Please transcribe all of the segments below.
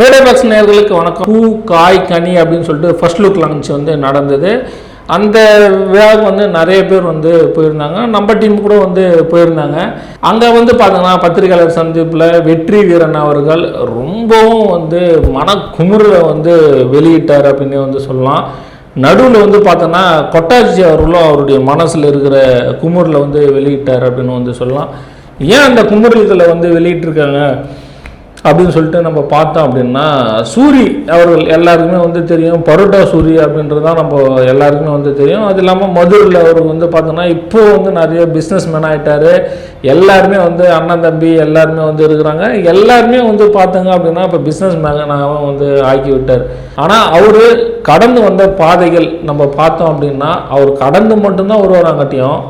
Friday box நேயர்களுக்கு வணக்கம். பூ காய் கனி அப்படின்னு சொல்லிட்டு ஃபர்ஸ்ட் லுக் லான்ச் வந்து நடந்தது. அந்த விழாவுக்கு வந்து நிறைய பேர் வந்து போயிருந்தாங்க. நம்ம டீம் கூட வந்து போயிருந்தாங்க. அங்கே வந்து பார்த்தீங்கன்னா பத்திரிகையாளர் சந்திப்பில் வெற்றி வீரன் அவர்கள் ரொம்பவும் வந்து மனக்குமுறலை வந்து வெளியிட்டார் அப்படின்னு வந்து சொல்லலாம். நடுவில் வந்து பார்த்தோன்னா கொட்டாச்சி அவர்களும் அவருடைய மனசில் இருக்கிற குமுறலை வந்து வெளியிட்டார் அப்படின்னு வந்து சொல்லலாம். ஏன் அந்த குமுறல்களை வந்து வெளியிட்டிருக்காங்க அப்படின்னு சொல்லிட்டு நம்ம பார்த்தோம் அப்படின்னா, சூரி அவர்கள் எல்லாருக்குமே வந்து தெரியும். பரோட்டா சூரி அப்படின்றது தான் நம்ம எல்லாருக்குமே வந்து தெரியும். அது இல்லாமல் மதுரில் அவருக்கு வந்து பார்த்தோன்னா இப்போ வந்து நிறைய பிஸ்னஸ் மேன் ஆகிட்டார். எல்லாருமே வந்து அண்ணன் தம்பி எல்லாருமே வந்து இருக்கிறாங்க. எல்லாருமே வந்து பார்த்தோங்க அப்படின்னா இப்போ பிஸ்னஸ் மேனாகவும் வந்து ஆக்கி விட்டார். ஆனால் அவர் கடந்து வந்த பாதைகள் நம்ம பார்த்தோம் அப்படின்னா, அவர் கடந்து மட்டும்தான் வருவாராங்கட்டியும்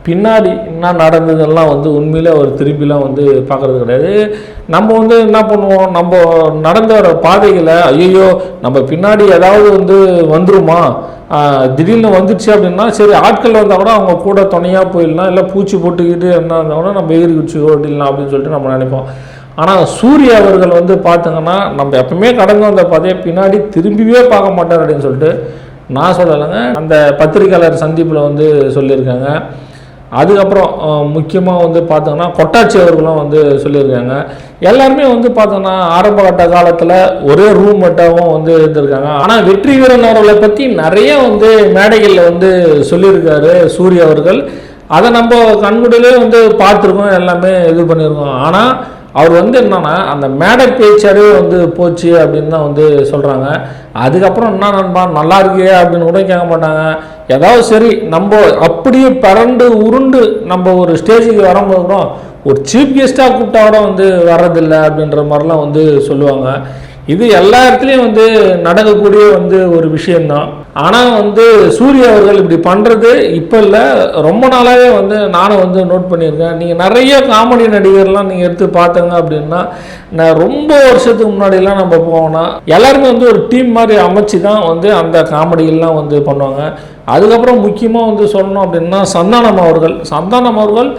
பின்னாடி என்ன நடந்ததெல்லாம் வந்து உண்மையிலே அவர் திரும்பிலாம் வந்து பார்க்குறது கிடையாது. நம்ம வந்து என்ன பண்ணுவோம், நம்ம நடந்து வர பாதைகளை ஐயோ நம்ம பின்னாடி ஏதாவது வந்து வந்துருமா, திடீர்னு வந்துடுச்சு அப்படின்னா சரி ஆட்கள் வந்தால் கூட அவங்க கூட துணையாக போயிடலாம், இல்லை பூச்சி போட்டுக்கிட்டு என்ன இருந்தால் கூட நம்ம ஏறி குச்சி ஓட்டிடலாம் அப்படின்னு சொல்லிட்டு நம்ம நினைப்போம். ஆனால் சூரிய அவர்கள் வந்து பார்த்தோங்கன்னா நம்ம எப்பவுமே கடந்து வந்த பாதையை பின்னாடி திரும்பியே பார்க்க மாட்டார் அப்படின்னு சொல்லிட்டு நான் சொல்லலைங்க, அந்த பத்திரிகையாளர் சந்திப்பில் வந்து சொல்லியிருக்காங்க. அதுக்கப்புறம் முக்கியமாக வந்து பார்த்தோங்கன்னா கொட்டாச்சி அவர்களும் வந்து சொல்லியிருக்காங்க. எல்லாருமே வந்து பார்த்தோன்னா ஆரம்ப கட்ட காலத்தில் ஒரே ரூம் மட்டாகவும் வந்து இருந்திருக்காங்க. ஆனால் வெற்றி வீரன் அவர்களை பற்றி நிறைய வந்து மேடைகளில் வந்து சொல்லியிருக்காரு சூரிய அவர்கள். அதை நம்ம கண்குடிலே வந்து பார்த்துருக்கோம், எல்லாமே இது பண்ணியிருக்கோம். ஆனால் அவர் வந்து என்னன்னா அந்த மேடை பேச்சாவே வந்து போச்சு அப்படின்னு தான் வந்து சொல்கிறாங்க. அதுக்கப்புறம் என்ன நண்பா நல்லா இருக்கே அப்படின்னு கூட கேட்க மாட்டாங்க. ஏதாவது சரி நம்ம அப்படியே பரண்டு உருண்டு நம்ம ஒரு ஸ்டேஜுக்கு வரும்போது கூட ஒரு சீஃப் கெஸ்ட்டாக கூப்பிட்டா கூட வந்து வர்றதில்லை அப்படின்ற மாதிரிலாம் வந்து சொல்லுவாங்க. இது எல்லா இடத்துலையும் வந்து நடக்கக்கூடிய வந்து ஒரு விஷயந்தான். ஆனால் வந்து சூரிய அவர்கள் இப்படி பண்ணுறது இப்போ இல்லை, ரொம்ப நாளாகவே வந்து நானும் வந்து நோட் பண்ணியிருக்கேன். நீங்கள் நிறைய காமெடி நடிகர்லாம் நீங்கள் எடுத்து பார்த்தங்க அப்படின்னா, நான் ரொம்ப வருஷத்துக்கு முன்னாடிலாம் நம்ம போனோம்னா எல்லாருமே வந்து ஒரு டீம் மாதிரி அமைச்சு தான் வந்து அந்த காமெடிகள்லாம் வந்து பண்ணுவாங்க. அதுக்கப்புறம் முக்கியமாக வந்து சொல்லணும் அப்படின்னா சந்தானம் அவர்கள்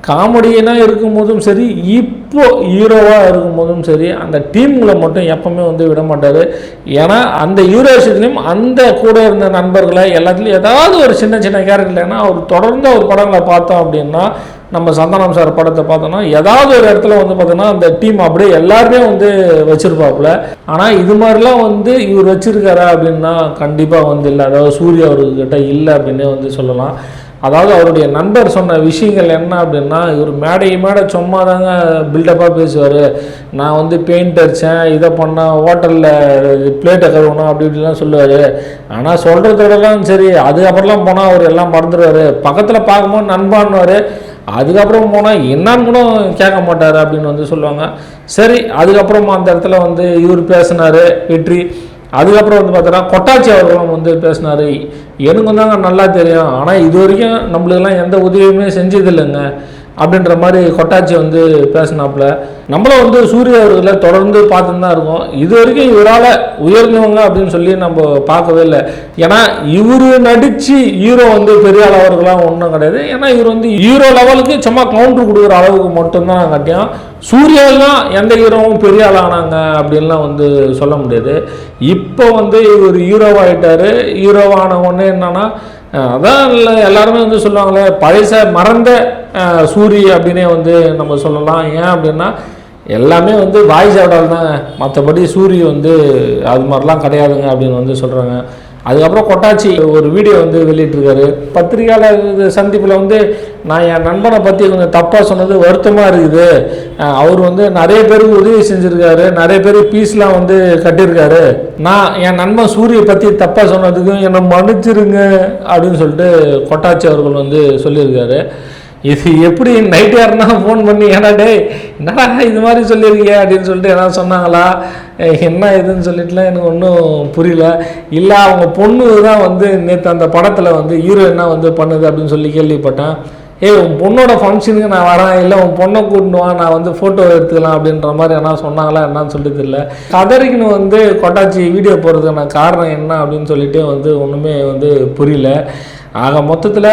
காமெடியனாக இருக்கும்போதும் சரி, இப்போ ஹீரோவாக இருக்கும்போதும் சரி, அந்த டீம்களை மட்டும் எப்பவுமே வந்து விட மாட்டார். ஏன்னா அந்த ஹீரோ விஷயத்துலையும் அந்த கூட இருந்த நண்பர்களை எல்லாத்துலேயும் ஏதாவது ஒரு சின்ன சின்ன கேரக்டர், ஏன்னா அவர் தொடர்ந்து ஒரு படங்களை பார்த்தோம் அப்படின்னா, நம்ம சந்தானம் சார் படத்தை பார்த்தோன்னா ஏதாவது ஒரு இடத்துல வந்து பார்த்தோன்னா அந்த டீம் அப்படியே எல்லாருமே வந்து வச்சுருப்பாப்புல. ஆனால் இது மாதிரிலாம் வந்து இவர் வச்சுருக்காரா அப்படின்னா கண்டிப்பாக வந்து இல்லை. அதாவது சூரிய அவர்கிட்ட இல்லை அப்படின்னே வந்து சொல்லலாம். அதாவது அவருடைய நண்பர் சொன்ன விஷயங்கள் என்ன அப்படின்னா, இவர் மேடை சும்மா தாங்க பில்டப்பாக பேசுவார். நான் வந்து பெயிண்ட் அடித்தேன், இதை பண்ணேன், ஹோட்டலில் பிளேட்டை கழுவணும் அப்படி இப்படிலாம் சொல்லுவார். ஆனால் சொல்கிறதோடலாம் சரி, அதுக்கப்புறம்லாம் போனால் அவர் எல்லாம் மறந்துடுவார். பக்கத்தில் பார்க்கும்போது நண்பான்னுவார், அதுக்கப்புறம் போனால் என்னான்னு கூட கேட்க மாட்டார் அப்படின்னு வந்து சொல்லுவாங்க. சரி, அதுக்கப்புறமா அந்த இடத்துல வந்து இவர் பேசினார் வெற்றி. அதுக்கப்புறம் வந்து பார்த்தோன்னா கொட்டாச்சி அவர்களும் வந்து பேசினார். எனக்கு தாங்க நல்லா தெரியும், ஆனால் இது வரைக்கும் நம்மளுக்கெல்லாம் எந்த உதவியுமே செஞ்சதில்லைங்க அப்படின்ற மாதிரி கொட்டாச்சி வந்து பேசினாப்புல. நம்மளும் வந்து சூரிய அவர்களை தொடர்ந்து பார்த்துன்னு தான் இருக்கோம். இது வரைக்கும் இவரால் உயர்ந்தவங்க அப்படின்னு சொல்லி நம்ம பார்க்கவே இல்லை. ஏன்னா இவர் நடித்து ஹீரோ வந்து பெரிய அளவர்களாம் ஒன்றும் கிடையாது. ஏன்னா இவர் வந்து ஹீரோ லெவலுக்கு சும்மா கவுண்டர் கொடுக்குற அளவுக்கு மட்டும்தான் கட்டியும். சூர்யாலாம் எந்த ஹீரோவும் பெரிய ஆளானாங்க அப்படின்லாம் வந்து சொல்ல முடியாது. இப்போ வந்து இவர் ஹீரோவாகிட்டார். ஹீரோவான உடனே என்னன்னா அதான் இல்லை எல்லாருமே வந்து சொல்லுவாங்களே பழைச மறந்த சூரி அப்படின்னே வந்து நம்ம சொல்லலாம். ஏன் அப்படின்னா எல்லாமே வந்து வாய்ஸ் ஆடால் தாங்க, மற்றபடி சூரிய வந்து அது மாதிரிலாம் கிடையாதுங்க அப்படின்னு வந்து சொல்கிறாங்க. அதுக்கப்புறம் கொட்டாச்சி ஒரு வீடியோ வந்து வெளியிட்டிருக்காரு. பத்திரிகையாளர் சந்திப்பில் வந்து நான் என் நண்பனை பற்றி கொஞ்சம் தப்பாக சொன்னது வருத்தமாக இருக்குது. அவர் வந்து நிறைய பேருக்கு உதவி செஞ்சுருக்காரு, நிறைய பேர் பீஸ்லாம் வந்து கட்டியிருக்காரு. நான் என் நண்பன் சூரிய பற்றி தப்பாக சொன்னதுக்கும் என்னை மன்னிச்சிருங்க அப்படின்னு சொல்லிட்டு கொட்டாச்சி அவர்கள் வந்து சொல்லியிருக்காரு. இது எப்படி நைட்டு யாருன்னா ஃபோன் பண்ணி ஏன்னா டே என்னடா இது மாதிரி சொல்லியிருக்கீங்க அப்படின்னு சொல்லிட்டு ஏதாவது சொன்னாங்களா, என்ன இதுன்னு சொல்லிட்டுலாம் எனக்கு ஒன்றும் புரியல. இல்லை அவங்க பொண்ணு தான் வந்து நேற்று அந்த படத்தில் வந்து ஹீரோ என்ன வந்து பண்ணுது அப்படின்னு சொல்லி கேள்விப்பட்டேன். உன் பொண்ணோட ஃபங்க்ஷனுக்கு நான் வரேன், இல்லை உன் பொண்ணை கூட்டினுவான், நான் வந்து ஃபோட்டோ எடுத்துக்கலாம் அப்படின்ற மாதிரி என்ன சொன்னாங்களா என்னன்னு சொல்லிட்டு இல்லை. கதறிக்குன்னு வந்து கொட்டாச்சி வீடியோ போடுறதுக்கான காரணம் என்ன அப்படின்னு சொல்லிட்டு வந்து ஒன்றுமே வந்து புரியல. ஆக மொத்தத்தில்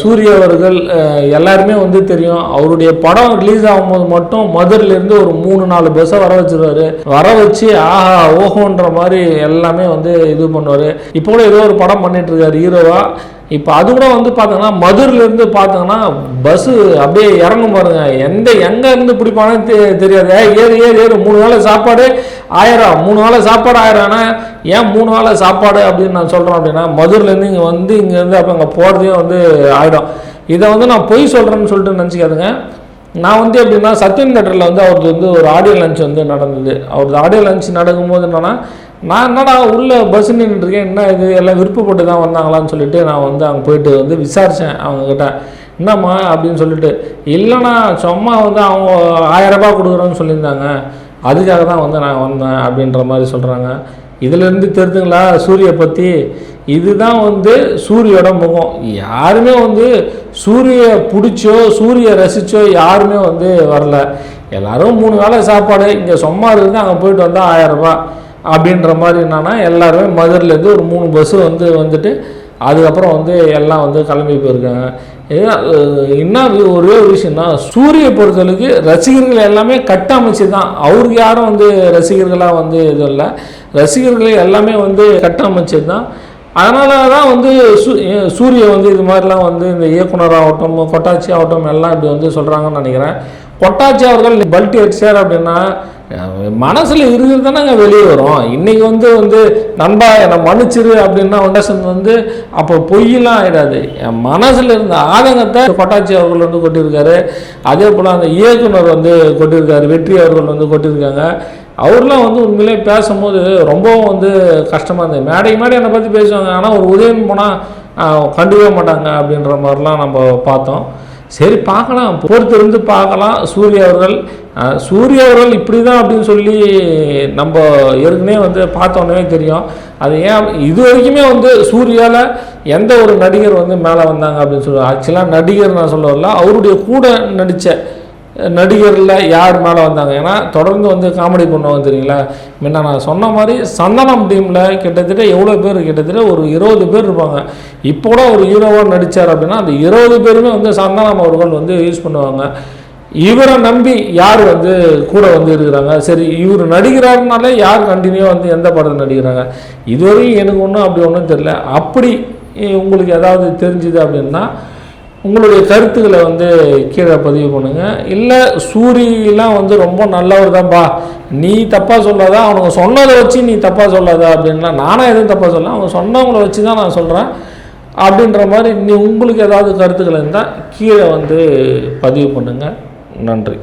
சூரிய அவர்கள் எல்லாருமே வந்து தெரியும், அவருடைய படம் ரிலீஸ் ஆகும்போது மட்டும் மதுரையிலேருந்து ஒரு 3-4 பஸ்ஸை வர வச்சுருவாரு. வர வச்சு ஆஹா ஓஹோன்ற மாதிரி எல்லாமே வந்து இது பண்ணுவார். இப்போ கூட ஏதோ ஒரு படம் பண்ணிட்டு இருக்காரு ஹீரோவா. இப்போ அது கூட வந்து பார்த்தோங்கன்னா மதுரையிலேருந்து பார்த்தோங்கன்னா பஸ்ஸு அப்படியே இறங்கும் பாருங்க, எங்கே இருந்து பிடிப்பானு தெரியாது. ஏறு ஏறு ஏறு 3 வேளை சாப்பாடு 1000, 3 வேளை சாப்பாடு 1000. ஆனால் ஏன் 3 வேளை சாப்பாடு அப்படின்னு நான் சொல்கிறேன் அப்படின்னா, மதுரையிலேருந்து இங்கே வந்து இங்கேருந்து அப்போ அங்கே போகிறதையும் வந்து ஆகிடும். இதை வந்து நான் பொய் சொல்கிறேன்னு சொல்லிட்டு நினச்சிக்காதுங்க. நான் வந்து எப்படின்னா சத்யன் தேட்டரில் வந்து அவருக்கு வந்து ஒரு ஆடியோ லஞ்ச் வந்து நடந்தது. அவருக்கு ஆடியோ லஞ்ச் நடக்கும்போது என்னன்னா, நான் என்னடா உள்ளே பஸ் நின்றுட்டுருக்கேன், என்ன இது எல்லாம் விருப்பப்பட்டு தான் வந்தாங்களான்னு சொல்லிட்டு நான் வந்து அங்கே போயிட்டு வந்து விசாரித்தேன் அவங்கக்கிட்ட, என்னம்மா அப்படின்னு சொல்லிட்டு. இல்லைண்ணா சும்மா வந்து அவங்க 1000 ரூபாய் கொடுக்குறோன்னு சொல்லியிருந்தாங்க, அதுக்காக தான் வந்து நான் வந்தேன் அப்படின்ற மாதிரி சொல்கிறாங்க. இதிலேருந்து தெரிஞ்சுங்களா சூரிய பற்றி, இதுதான் வந்து சூரியோட முகம். யாருமே வந்து சூரிய பிடிச்சோ சூரிய ரசித்தோ யாருமே வந்து வரல. எல்லோரும் 3 வேளை சாப்பாடு, இங்கே சும்மா இருக்குது, அங்கே போயிட்டு வந்தால் 1000 ரூபாய் அப்படின்ற மாதிரி என்னன்னா எல்லாருமே மதுரையிலேருந்து ஒரு 3 பஸ்ஸு வந்துட்டு அதுக்கப்புறம் வந்து எல்லாம் வந்து கிளம்பி போயிருக்காங்க. என்ன ஒரே ஒரு விஷயம்னா, சூரிய பொறுத்தளவுக்கு ரசிகர்கள் எல்லாமே கட்டமைச்சு தான், அவருக்கு யாரும் வந்து ரசிகர்களாக வந்து இது இல்லை, ரசிகர்கள் எல்லாமே வந்து கட்டமைச்சது தான். அதனால தான் வந்து சூரிய வந்து இது மாதிரிலாம் வந்து இந்த இயக்குனராகட்டும் கொட்டாச்சி ஆகட்டும் எல்லாம் இப்படி வந்து சொல்கிறாங்கன்னு நினைக்கிறேன். கொட்டாச்சி அவர்கள் பல்ட்டி அடிச்சார் அப்படின்னா மனசில் இருக்கிறது தானே வெளியே வரும். இன்றைக்கி வந்து நண்பா என்னை மன்னிச்சிரு அப்படின்னா வந்து அப்போ பொய்யெல்லாம் ஆகிடாது. என் மனசில் இருந்த ஆதங்கத்தை கொட்டாச்சி அவர்கள் வந்து கொட்டியிருக்காரு. அதே போல் அந்த இயக்குனர் வந்து கொட்டியிருக்காரு, வெற்றி அவர்கள் வந்து கொட்டியிருக்காங்க. அவர்லாம் வந்து உண்மையிலே பேசும்போது ரொம்பவும் வந்து கஷ்டமாக இருந்தது. மேடை என்னை பற்றி பேசுவாங்க, ஆனால் ஒரு உதயம் போனால் கண்டுக்கவே மாட்டாங்க அப்படின்ற மாதிரிலாம் நம்ம பார்த்தோம். சரி பார்க்கலாம், பொறுத்து இருந்து பார்க்கலாம். சூரிய அவர்கள் இப்படி தான் அப்படின்னு சொல்லி நம்ம ஏற்கனவே வந்து பார்த்தோன்னே தெரியும். அது ஏன் இது வரைக்குமே வந்து சூர்யாவில் எந்த ஒரு நடிகர் வந்து மேலே வந்தாங்க அப்படின்னு சொல்லுவாங்க. ஆக்சுவலாக நடிகர் நான் சொல்ல வரல, அவருடைய கூட நடித்த நடிகரில் யார் மேலே வந்தாங்க. ஏன்னா தொடர்ந்து வந்து காமெடி பண்ணுவாங்க தெரியுங்களா. முன்ன நான் சொன்ன மாதிரி சந்தனம் டீமில் கிட்டத்தட்ட எவ்வளோ பேர், கிட்டத்தட்ட ஒரு 20 பேர் இருப்பாங்க. இப்போ கூட ஒரு ஹீரோவாக நடித்தார் அப்படின்னா அந்த 20 பேருமே வந்து சந்தனம் அவர்கள் வந்து யூஸ் பண்ணுவாங்க. இவரை நம்பி யார் வந்து கூட வந்து இருக்கிறாங்க. சரி, இவர் நடிக்கிறாருனாலே யார் கண்டினியூவாக வந்து எந்த படத்தில் நடிக்கிறாங்க, இதுவரையும் எனக்கு ஒன்றும் அப்படி ஒன்றும் தெரியல. அப்படி உங்களுக்கு ஏதாவது தெரிஞ்சுது அப்படின்னா உங்களுடைய கருத்துக்களை வந்து கீழே பதிவு பண்ணுங்கள். இல்லை சூரியெலாம் வந்து ரொம்ப நல்லவர் தான்ப்பா, நீ தப்பாக சொல்லாத, அவனுங்க சொன்னதை வச்சு நீ தப்பாக சொல்லாத அப்படின்லாம் நானும் எதுவும் தப்பாக சொல்ல, அவங்க சொன்னவங்கள வச்சு தான் நான் சொல்கிறேன் அப்படின்ற மாதிரி உங்களுக்கு ஏதாவது கருத்துக்கள் இருந்தால் கீழே வந்து பதிவு பண்ணுங்கள். நன்றி.